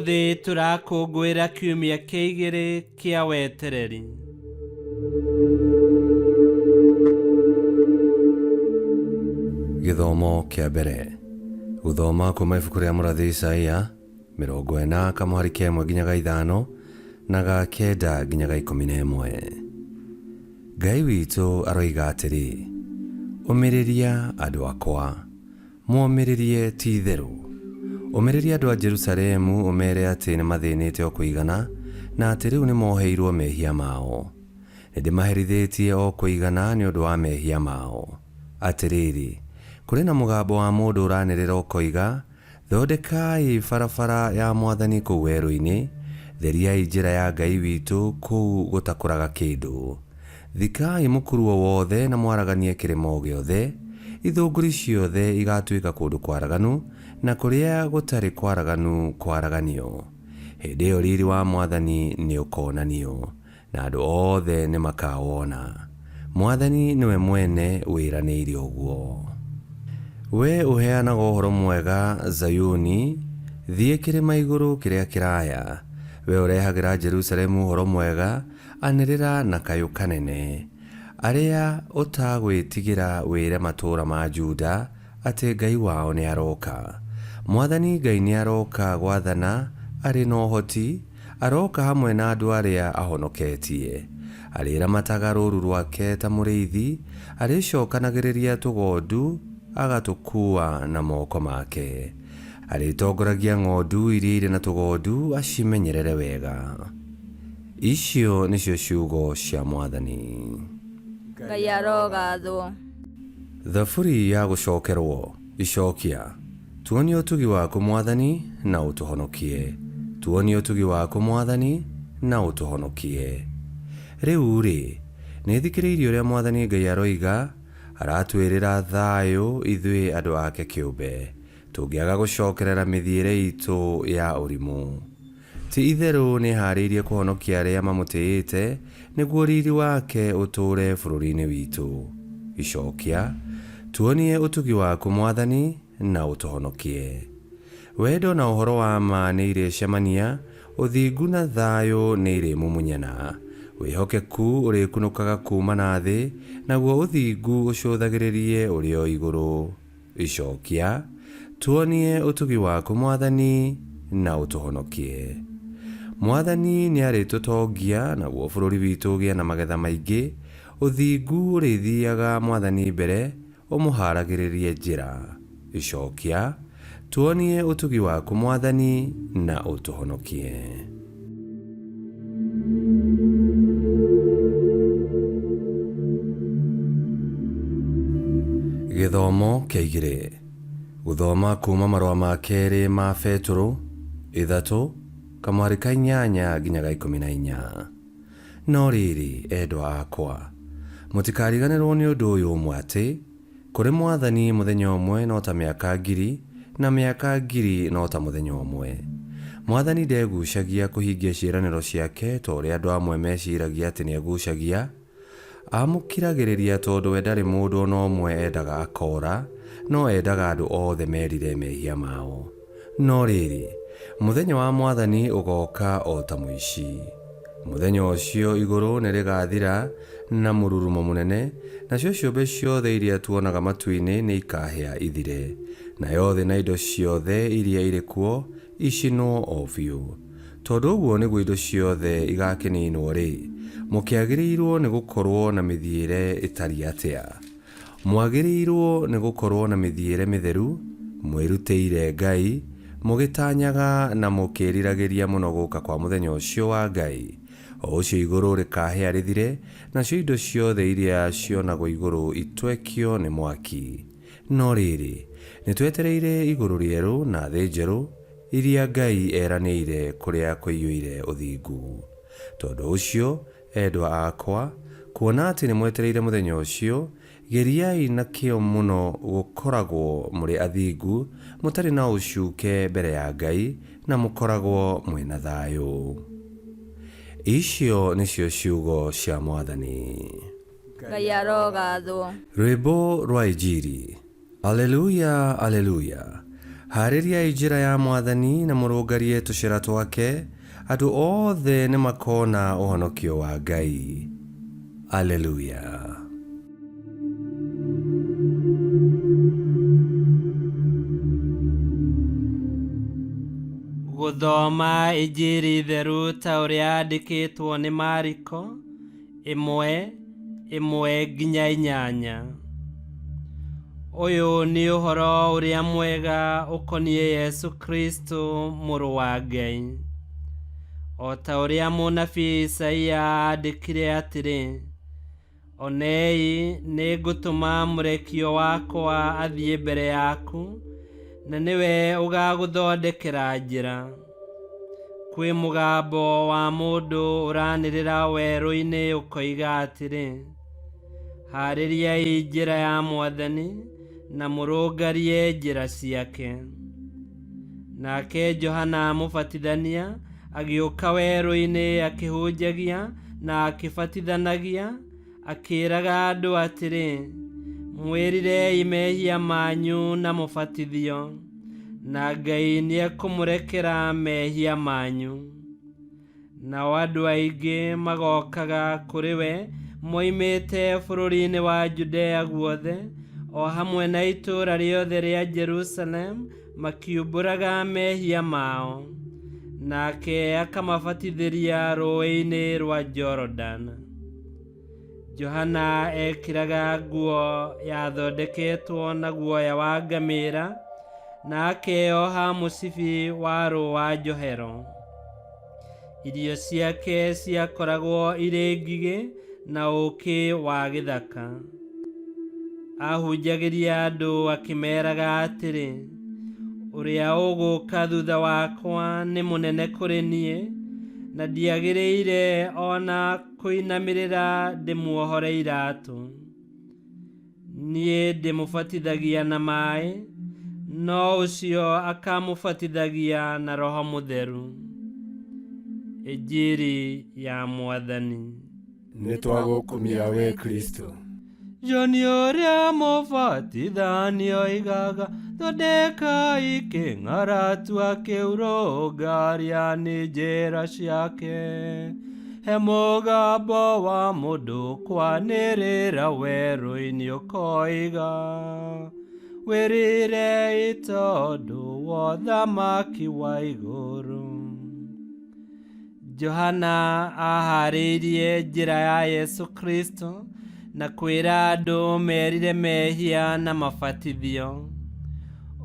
Ũmũthĩ tũrakũngũĩra kiumia kĩa 2 kĩa wetereri. Gĩthomo kĩa mbere. Gũthoma kuma ibuku rĩa mũrathi Isaia 40:1 nginya 5 na 9 nginya 11. Ngai witũ aroiga atĩrĩ, ũmĩrĩria andũ akwa, mũmĩrĩrie ti itherũ. Ũmĩrĩria andũ a Jerusalemu, ũmere atĩ nĩ mathĩnĩte o kũigana, na atĩ rĩu nĩ moheirwo mehia mao. Nĩndĩmaherithĩtie o kũigana nĩ ũndũ wa mehia mao. Atĩrĩrĩ, kũrĩ na mũgambo wa mũndũ ũranĩrĩra ũkoiga, thondekai barabara ya Mwathani kũu werũ-inĩ, theriai njĩra ya Ngai witũ kũu gũtakũraga kĩndũ. Thikai mũkuru o wothe na mwaraganie kĩrĩma o gĩothe, ithũngũri ciothe igatuĩka kũndũ kwaraganu, na kũrĩa gũtarĩ kwaraganu kwaraganio. Hĩndĩ ĩyo riri wa Mwathani nĩ ũkonanio, na andũ othe nĩ makawona. Mwathani nĩwe mwene wĩranĩire ũguo. We ũheanaga ũhoro mwega Zayuni, thiĩ kĩrĩma igũrũ kĩrĩa kĩraya. We ũrehagĩra Jerusalemu ũhoro mwega, anĩrĩra na kayũ kanene. Arĩa ũtagwĩtigĩra wĩre matũũra ma Juda atĩ Ngai wao nĩ aroka. Mwathani Ngai nĩ aroka gwathana, arĩ na ũhoti, aroka hamwe na andũ arĩa ahonoketie. Arĩramataga rũũru rwake ta mũrĩithi, arĩcokanagĩrĩria tũgondu, agatũkua na moko make. Arĩtongoragia ng'ondu iria irĩ na tũgondu, acimenyerere wega. Icio nĩcio ciugo cia Mwathani. Ngai arogathwo. Thaburi ya gũcokerwo. Icokia. Tuonie ũtugi waku Mwathani na ũtũhonokie. Tuonie ũtugi waku Mwathani na ũtũhonokie. Rĩu-rĩ, nĩthikĩrĩirie ũrĩa Mwathani Ngai aroiga, aratwĩrĩra thayũ ithuĩ andũ ake kĩũmbe, tũngĩaga gũcokerera mĩthiĩre itũ ya ũrimũ. Ti itherũ nĩ harĩirie kũhonokia arĩa mamũtĩĩte, nĩguo riri wake ũtũũre bũrũri-inĩ witũ. Icokia. Tuonie ũtugi waku Mwathani na ũtũhonokie. Wendo na ũhoro wa ma nĩ irĩcemania, ũthingu na thayũ nĩ irĩmumunyana. Wĩhokeku ũrĩkunũkaga kuma na thĩ, naguo ũthingu ũcũthagĩrĩrie ũrĩ o igũrũ. Icokia. Tuonie ũtugi waku Mwathani na ũtũhonokie. Mwathani nĩ arĩtũtongia, naguo bũrũri witũ ũgĩe na magetha maingĩ. Ũthingu ũrĩthiaga Mwathani mbere, ũmũharagĩrĩrie njĩra. Icokia. Tuonie ũtugi waku Mwathani na ũtũhonokie. Gĩthomo kĩa 2. Gũthoma kuma marũa ma kerĩ ma Petũrũ 3:8 nginya 14. No rĩrĩ, endwa akwa, mũtikariganĩrwo nĩ ũndũ ũyũ ũmwe atĩ, kũrĩ Mwathani mũthenya ũmwe no ta mĩaka 1000, na mĩaka 1000 no ta mũthenya ũmwe. Mwathani ndegucagia kũhingia ciĩranĩro ciake ta ũrĩa andũ amwe meciragia atĩ nĩ egucagia. Amũkiragĩrĩria tondũ we ndarĩ mũndũ o na ũmwe endaga akora, no endaga andũ othe merire mehia mao. No rĩrĩ, mũthenya wa Mwathani ũgoka o ta mũici. Mũthenya ũcio igũrũ nĩ rĩgathira na mũrurumo mũnene, nacio ciũmbe ciothe iria tuonaga matu-inĩ nĩ ikahĩa ithire, nayo thĩ na indo ciothe iria irĩ kuo icinwo o biũ. Tondũ ũguo nĩguo indo ciothe igakĩninwo-rĩ, mũkĩagĩrĩirwo nĩ gũkorwo na mĩthiĩre ĩtariĩ atĩa. Mwagĩrĩirwo nĩ gũkorwo na mĩthiĩre mĩtheru, mwĩrutĩire Ngai, mũgĩtanyaga na mũkĩriragĩria mũno gũũka kwa mũthenya ũcio wa Ngai. O ũcio igũrũ rĩkahĩa rĩthire, nacio indo ciothe iria cionagwo igũrũ itwekio nĩ mwaki. No rĩrĩ, nĩtwetereire igũrũ rĩerũ na thĩ njerũ, iria Ngai eranĩire kũrĩa kũiyũire ũthingu. Tondũ ũcio, endwa akwa, kuona atĩ nĩ mwetereire mũthenya ũcio, geriai na kĩo mũno gũkoragwo mũrĩ athingu, mũtarĩ na ũcuuke mbere ya Ngai, na mũkoragwo mwĩna thayũ. Icio nĩcio ciugo cia Mwathani. Ngai arogathwo. Rwĩmbo rwa Injili. Aleluya, aleluya. harĩriai njĩra ya Mwathani na mũrũngarie tũcĩra twake, andũ othe nĩ makona ũhonokio wa Ngai. Alleluia. Gũthoma Injili theru ta ũrĩa yandĩkĩtwo nĩ Mariko 1:1-8. Ũyũ nĩ ũhoro ũrĩa mwega ũkoniĩ Yesu Kristo mũrũ wa Ngai. O ta ũrĩa mũnabii Isaia andĩkire atĩrĩ: Onei nĩ ngũtũma mũrekio wakwa athiĩ mbere yaku, na nĩwe ũgagũthondekera njĩra. Kwĩ mũgambo wa mũndũ ũranĩrĩra werũ-inĩ ũkoiga atĩrĩ: harĩriai njĩra ya Mwathani na mũrũngarie njĩra ciake. Nake Johana mũbatithania agĩũka werũ-inĩ akĩhunjagia na akĩbatithanagia, akĩĩraga andũ atĩrĩ: mwĩrirei mehia manyu na mũbatithio, na Ngai nĩekũmũrekera mehia manyu. Nao andũ aingĩ magokaga kũrĩ we moimĩte bũrũri-inĩ wa Judea guothe, o hamwe na itũũra rĩothe rĩa Jerusalemu, makiumbũraga mehia mao. Nake akamabatithĩria rũĩ-inĩ rwa Jordan. Johana ekĩraga nguo yathondeketwo na guoya wa ngamĩra, na akeoha mũcibi wa rũũa njohero. Irio ciake ciakoragwo irĩ ngigĩ na ũũkĩ wa gĩthaka. Ahunjagĩria andũ akĩmeraga atĩrĩ: ũrĩa ũgũũka thutha wakwa nĩ mũnene kũrĩ niĩ, na ndiagĩrĩire ona kũinamĩrĩra ndĩmuohore iratũ. Niĩ ndĩmũbatithagia na maĩ, no ũcio akamũbatithagia na Roho Mũtheru. Injili ya Mwathani. Nĩtwagũkumia we Kristo. John ũrĩa mũbatithania oigaga: thondekai kĩng'aratua kĩu rũngaria nĩ njĩra ciake. He mũgambo wa mũndũ kwanĩrĩra werũ-inĩ ũkoiga: wĩrirei tondũ wa ũthamaki wa igũrũ. Johana aharĩirie njĩra ya Yesu Kristo na kwĩra andũ merire mehia na mabatithio.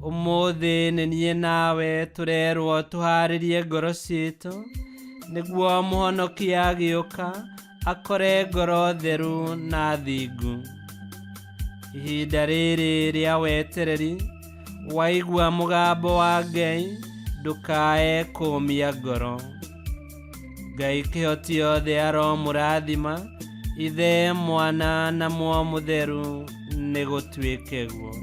Ũmũthĩ nĩ niĩ nawe tũrerwo tũharĩrie ngoro ciitũ, nĩguo mũhonokia agĩũka akore ngoro theru na thingu. Ihinda rĩrĩ rĩa wetereri, waigua mũgambo wa Ngai, ndũkae kũũmia ngoro. Ngai kĩhoti othe aromũrathima, Ithe, Mwana na Muoyo Mũtheru, nĩ gũtuĩke guo.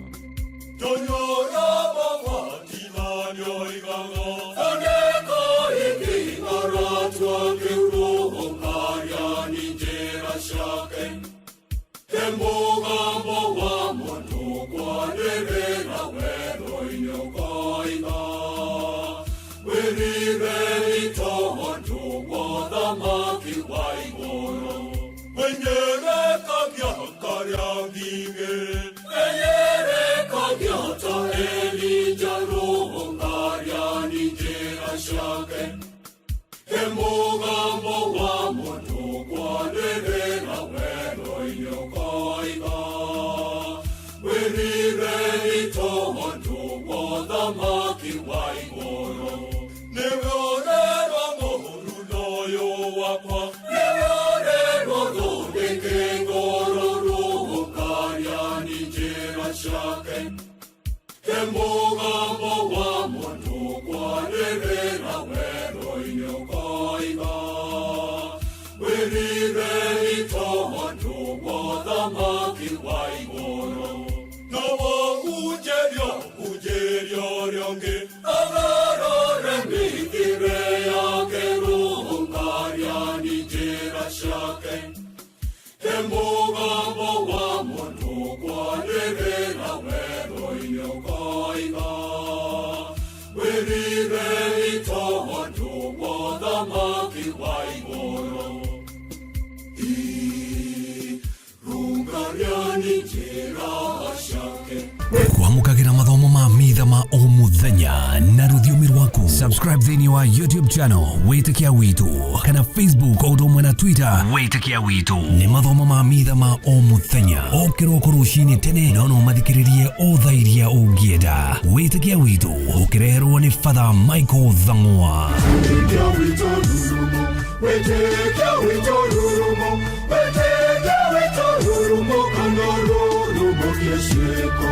Wa Kwamũkagĩra mathomo ma mitha ma o mũthenya na rũthiomi rwaku. Subscribe thĩinĩ wa YouTube channel Wĩtĩkia Witũ kana Facebook o ũndũ ũmwe na Twitter Wĩtĩkia Witũ. Nĩ mathomo ma mitha ma o mũthenya o kĩroko rũcinĩ tene, no mathikĩrĩrie o thaa iria ũngĩenda. Wĩtĩkia Witũ ũkĩreherwo nĩ Father Michael Thang'wa. Wĩtĩkia Witũ rurumo, Wĩtĩkia Witũ rurumo, Wĩtĩkia Witũ rurumo kana rurumo kĩciko.